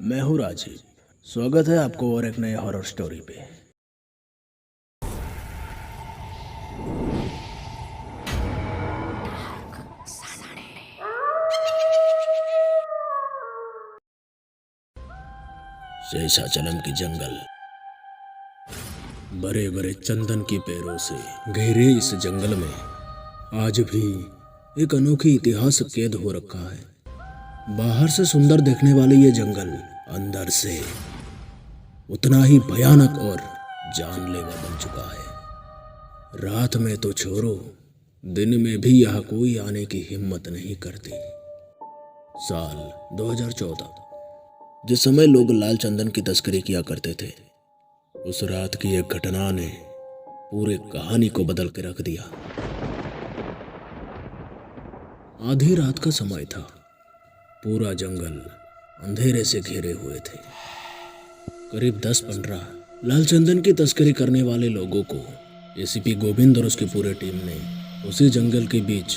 मैं हूँ राजीव। स्वागत है आपको और एक नए हॉरर स्टोरी पे। शेषाचलम की जंगल। बड़े बड़े चंदन की पेड़ों से गहरे इस जंगल में आज भी एक अनोखी इतिहास कैद हो रखा है। बाहर से सुंदर देखने वाली ये जंगल अंदर से उतना ही भयानक और जानलेवा बन चुका है। रात में तो छोड़ो, दिन में भी यहाँ कोई आने की हिम्मत नहीं करती। साल 2014, जिस समय लोग लाल चंदन की तस्करी किया करते थे, उस रात की एक घटना ने पूरी कहानी को बदल के रख दिया। आधी रात का समय था। पूरा जंगल अंधेरे से घिरे हुए थे। करीब 10-15 लाल चंदन की तस्करी करने वाले लोगों को एसीपी गोविंद और उसकी पूरी टीम ने उसी जंगल के बीच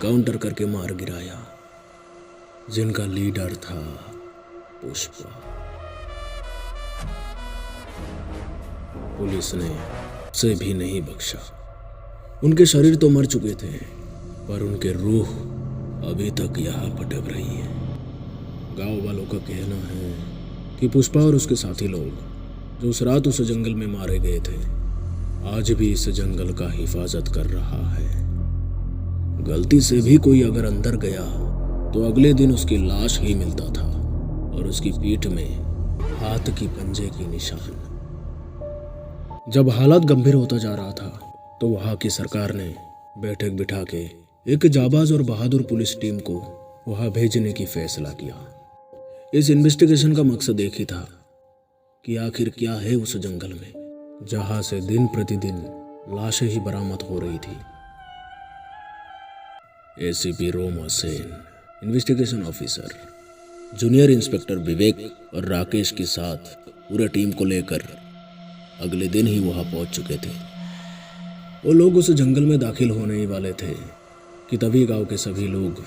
काउंटर करके मार गिराया, जिनका लीडर था पुष्पा। पुलिस ने उसे भी नहीं बख्शा। उनके शरीर तो मर चुके थे, पर उनके रूह अभी तक यहाँ भटक रही है। गांव वालों का कहना है कि पुष्पा और उसके साथी लोग जो उस रात उस जंगल में मारे गए थे, आज भी इस जंगल का हिफाजत कर रहा है। गलती से भी कोई अगर अंदर गया तो अगले दिन उसकी लाश ही मिलता था और उसकी पीठ में हाथ की पंजे की निशान। जब हालात गंभीर होता जा रहा था तो वहां की सरकार ने बैठक बिठा के एक जाबाज और बहादुर पुलिस टीम को वहां भेजने की फैसला किया। इस इन्वेस्टिगेशन का मकसद एक ही था कि आखिर क्या है उस जंगल में जहां से दिन प्रतिदिन लाशें ही बरामद हो रही थी। ACP Roma Sen, investigation officer, junior inspector Vivek और राकेश के साथ पूरे टीम को लेकर अगले दिन ही वहां पहुंच चुके थे। वो लोग उस जंगल में दाखिल होने ही वाले थे कि तभी गांव के सभी लोग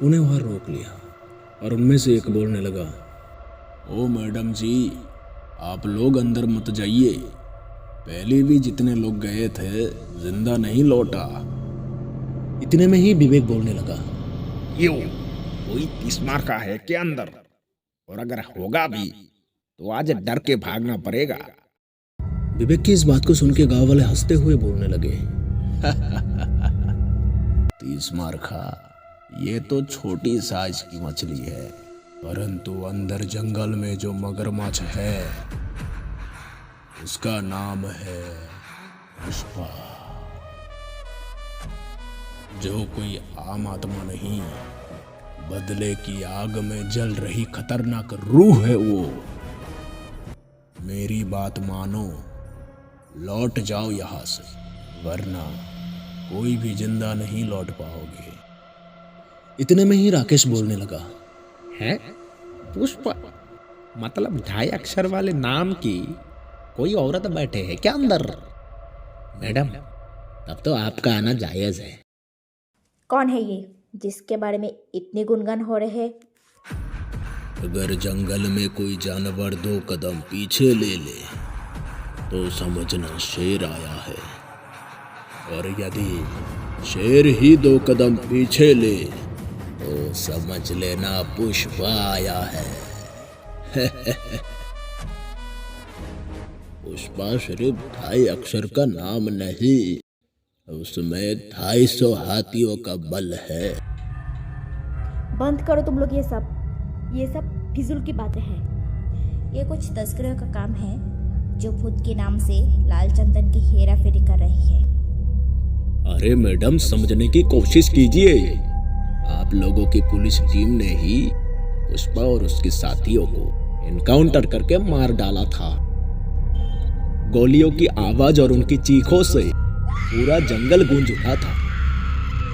उन्हें वहां रोक लिया और उनमें से एक बोलने लगा, ओ मैडम जी, आप लोग अंदर मत जाइए। पहले भी जितने लोग गए थे जिंदा नहीं लौटा। इतने में ही विवेक बोलने लगा, क्यों, कोई 30 मार का है क्या अंदर? और अगर होगा भी तो आज डर के भागना पड़ेगा। विवेक की इस बात को सुन के गांव वाले हंसते हुए बोलने लगे, 30 मार खा, ये तो छोटी साइज की मछली है, परंतु अंदर जंगल में जो मगरमच्छ है उसका नाम है पुष्पा। जो कोई आम आत्मा नहीं, बदले की आग में जल रही खतरनाक रूह है वो। मेरी बात मानो, लौट जाओ यहां से, वरना कोई भी जिंदा नहीं लौट पाओगे। इतने में ही राकेश बोलने लगा, है पुष्पा, मतलब 2.5 अक्षर वाले नाम की कोई औरत बैठे है क्या अंदर? मैडम, तब तो आपका आना जायज है। कौन है ये जिसके बारे में इतने गुणगान हो रहे हैं? अगर जंगल में कोई जानवर 2 कदम पीछे ले ले तो समझना शेर आया है, और यदि शेर ही 2 कदम पीछे ले तो समझ लेना पुष्पा आया है। पुष्पा सिर्फ 2.5 अक्षर का नाम नहीं, उसमें 250 हाथियों का बल है। बंद करो तुम लोग ये सब फिजूल की बातें हैं। ये कुछ तस्करों का काम है जो खुद के नाम से लाल चंदन की हेरा फेरी कर रही है। अरे मैडम, समझने की कोशिश कीजिए। आप लोगों की पुलिस टीम ने ही पुष्पा और उसके साथियों को एनकाउंटर करके मार डाला था। गोलियों की आवाज और उनकी चीखों से पूरा जंगल गूंज उठा था,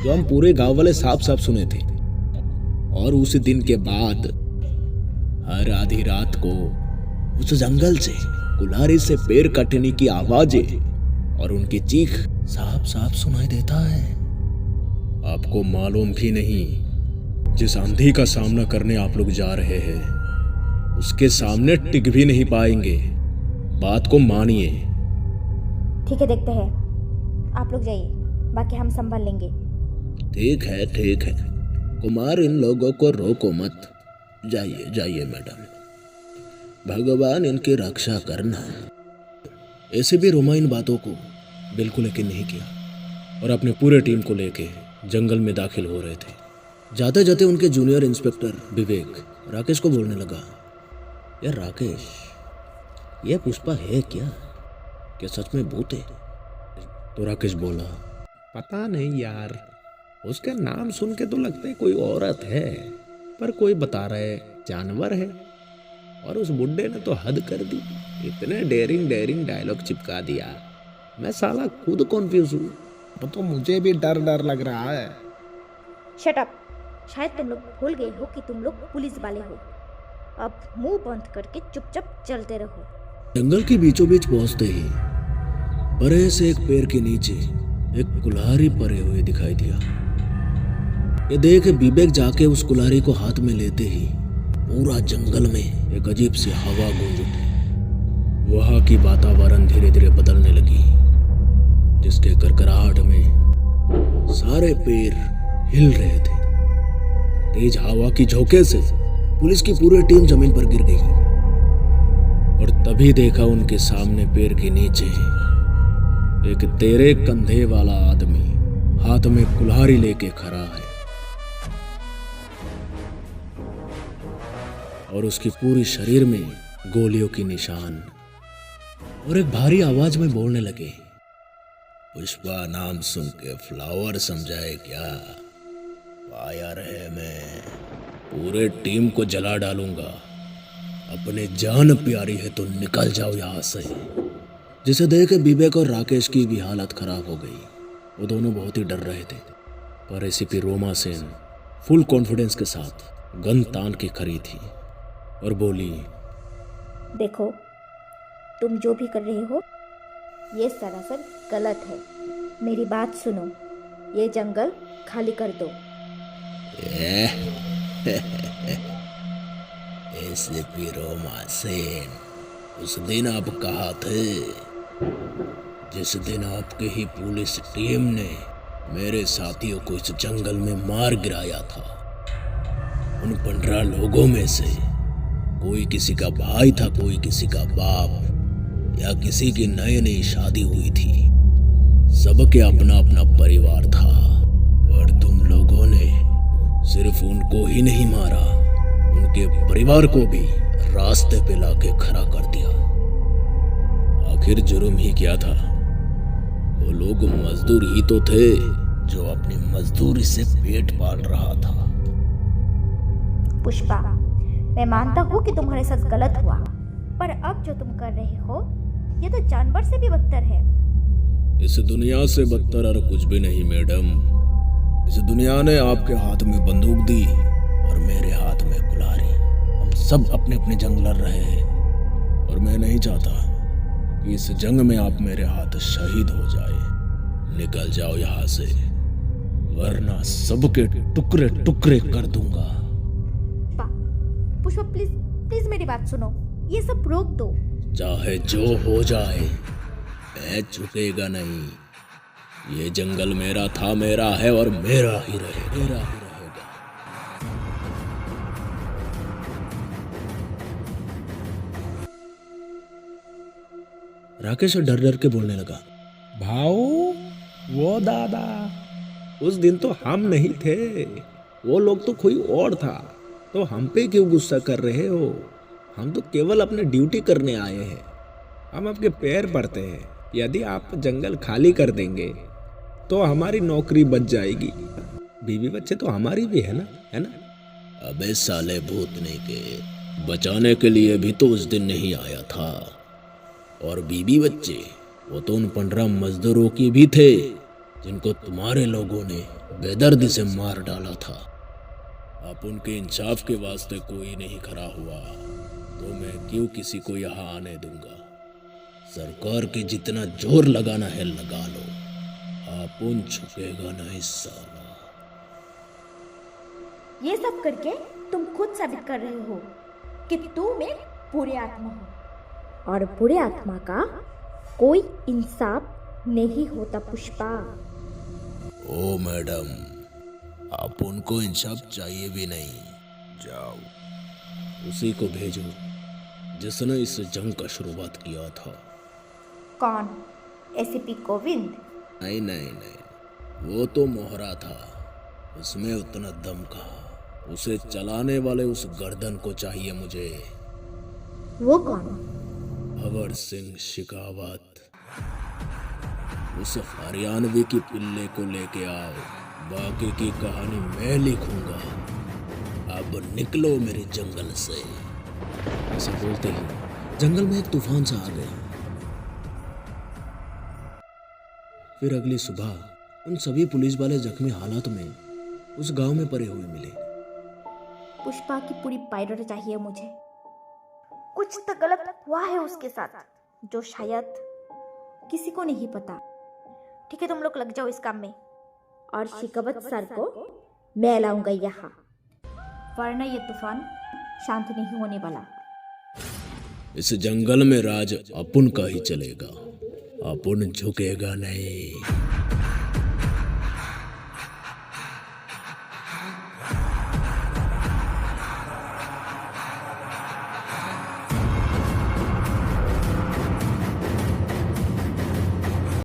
जो हम पूरे गांव वाले साफ साफ सुने थे। और उस दिन के बाद हर आधी रात को उस जंगल से कुल्हाड़ी से पेड़ कटने की आवाजें और उनकी चीख साफ साफ सुनाई देता है। आपको मालूम भी नहीं, जिस आंधी का सामना करने आप लोग जा रहे हैं उसके सामने टिक भी नहीं पाएंगे। बात को मानिए। ठीक है, देखते हैं। आप लोग जाइए, बाकी हम संभाल लेंगे। ठीक है ठीक है, कुमार इन लोगों को रोको मत। जाइए जाइए मैडम, भगवान इनकी रक्षा करना। ऐसे भी रोमा इन बातों को बिल्कुल यकीन नहीं किया और अपने पूरे टीम को लेके जंगल में दाखिल हो रहे थे। जाते जाते उनके जूनियर इंस्पेक्टर विवेक राकेश को बोलने लगा, यार राकेश, यह पुष्पा है क्या? क्या सच में भूत है? तो राकेश बोला, पता नहीं यार, उसका नाम सुन के तो लगता है कोई औरत है, पर कोई बता रहे जानवर है। और उस बुड्ढे ने तो हद कर दी, इतने डेरिंग डेरिंग डायलॉग चिपका दिया, मैं साला खुद कॉन्फ्यूज हूँ। तो मुझे भी डर डर लग रहा है। Shut up. शायद तुम लोग भूल गए हो कि तुम लोग पुलिस वाले हो। अब मुंह बंद करके चुपचाप चलते रहो। जंगल के बीचों बीच पहुंचते ही बड़े से एक पेड़ के नीचे एक कुल्हाड़ी पड़े हुए दिखाई दिया। ये देख विवेक जाके उस कुल्हाड़ी को हाथ में लेते ही पूरा जंगल में एक अजीब सी हवा गूंज उठी। वहां की वातावरण धीरे धीरे बदलने लगी, जिसके करकराहट में सारे पेड़ हिल रहे थे। तेज हवा की झोंके से पुलिस की पूरी टीम जमीन पर गिर गई और तभी देखा उनके सामने पेड़ के नीचे एक तेरे कंधे वाला आदमी हाथ में कुल्हाड़ी लेके खड़ा है और उसकी पूरी शरीर में गोलियों की निशान। और एक भारी आवाज में बोलने लगे, पुष्पा नाम सुन के फ्लावर समझाए क्या? फायर है, मैं पूरे टीम को जला डालूंगा। अपने जान प्यारी है तो निकल जाओ यहाँ से। जिसे देख विवेक और राकेश की भी हालत खराब हो गई। वो दोनों बहुत ही डर रहे थे, पर ACP Roma Sen full confidence के साथ गन तान के खड़ी थी और बोली, देखो, तुम जो भी कर रहे हो ये सरासर गलत है। मेरी बात सुनो, ये जंगल खाली कर दो। एसीपी रोमा सेन, उस दिन आप कहा थे, जिस दिन आपके ही पुलिस टीम ने मेरे साथियों को इस जंगल में मार गिराया था। उन 15 लोगों में से कोई किसी का भाई था, कोई किसी का बाप, या किसी की नई नई शादी हुई थी। सबके अपना अपना परिवार था, और तुम लोगों ने सिर्फ उनको ही नहीं मारा, उनके परिवार को भी रास्ते पे लाके खड़ा कर दिया। आखिर जुर्म ही क्या था? वो लोग मजदूर ही तो थे जो अपनी मजदूरी से पेट पाल रहा था। पुष्पा, मैं मानता हूँ कि तुम्हारे साथ गलत हुआ, पर अब जो तुम कर रहे हो ये तो जानवर से भी बदतर है। इस दुनिया से बदतर और कुछ भी नहीं मैडम। इस दुनिया ने आपके हाथ में बंदूक दी और मेरे हाथ में कुल्हाड़ी। हम सब अपने अपने जंग लड़ रहे हैं और मैं नहीं चाहता कि इस जंग में आप मेरे हाथ शहीद हो जाए। निकल जाओ यहाँ से, वरना सबके टुकड़े टुकड़े कर दूंगा। पुष्पा, प्लीज प्लीज मेरी बात सुनो, ये सब रोक दो। चाहे जो हो जाए, मैं झुकेगा नहीं। ये जंगल मेरा था, मेरा है और मेरा ही रहेगा। राकेश डर डर के बोलने लगा, भाऊ, वो दादा, उस दिन तो हम नहीं थे, वो लोग तो कोई और था, तो हम पे क्यों गुस्सा कर रहे हो? हम तो केवल अपनी ड्यूटी करने आए हैं। हम आपके पैर पड़ते हैं, यदि आप जंगल खाली कर देंगे तो हमारी नौकरी बच जाएगी। बीवी बच्चे तो हमारी भी है ना, है ना? अबे साले भूतने के, बचाने के लिए भी तो उस दिन नहीं आया था। और बीवी बच्चे, वो तो उन 15 मजदूरों की भी थे जिनको तुम्हारे लोगों ने बेदर्दी से मार डाला था। अब उनके इंसाफ के वास्ते कोई नहीं खड़ा हुआ तो मैं क्यों किसी को यहाँ आने दूंगा? सरकार के जितना जोर लगाना है लगा लो, आप उन छुपेगा नहीं साला। ये सब करके तुम खुद साबित कर रहे हो कि तुम एक बुरे आत्मा हो और बुरे आत्मा का कोई इंसाफ नहीं होता पुष्पा। ओ मैडम, आप उनको इंसाफ चाहिए भी नहीं। जाओ, उसी को भेजो जिसने इस जंग का शुरुआत किया था। कौन? एसीपी गोविंद? नहीं नहीं नहीं, वो तो मोहरा था, उसमें उतना दम कहा। उसे चलाने वाले उस गर्दन को चाहिए मुझे। वो कौन? भंवर सिंह शिकावत। उस हरियाणवी की पिल्ले को लेके आओ, बाकी की कहानी मैं लिखूंगा। अब निकलो मेरे जंगल से। ऐसा बोलते ही जंगल में एक तूफान सा आ गया। फिर अगली सुबह उन सभी पुलिस वाले जख्मी हालात में उस गांव में पड़े हुए मिले। पुष्पा की पूरी बायोडाटा चाहिए मुझे। कुछ तो गलत हुआ है उसके साथ जो शायद किसी को नहीं पता। ठीक है, तुम लोग लग जाओ इस काम में और शिकावत सर को मैं लाऊंगा यहाँ, वरना ये तूफान शांत नहीं होने वाला। इस जंगल में राज अपुन का ही चलेगा, अपुन झुकेगा नहीं।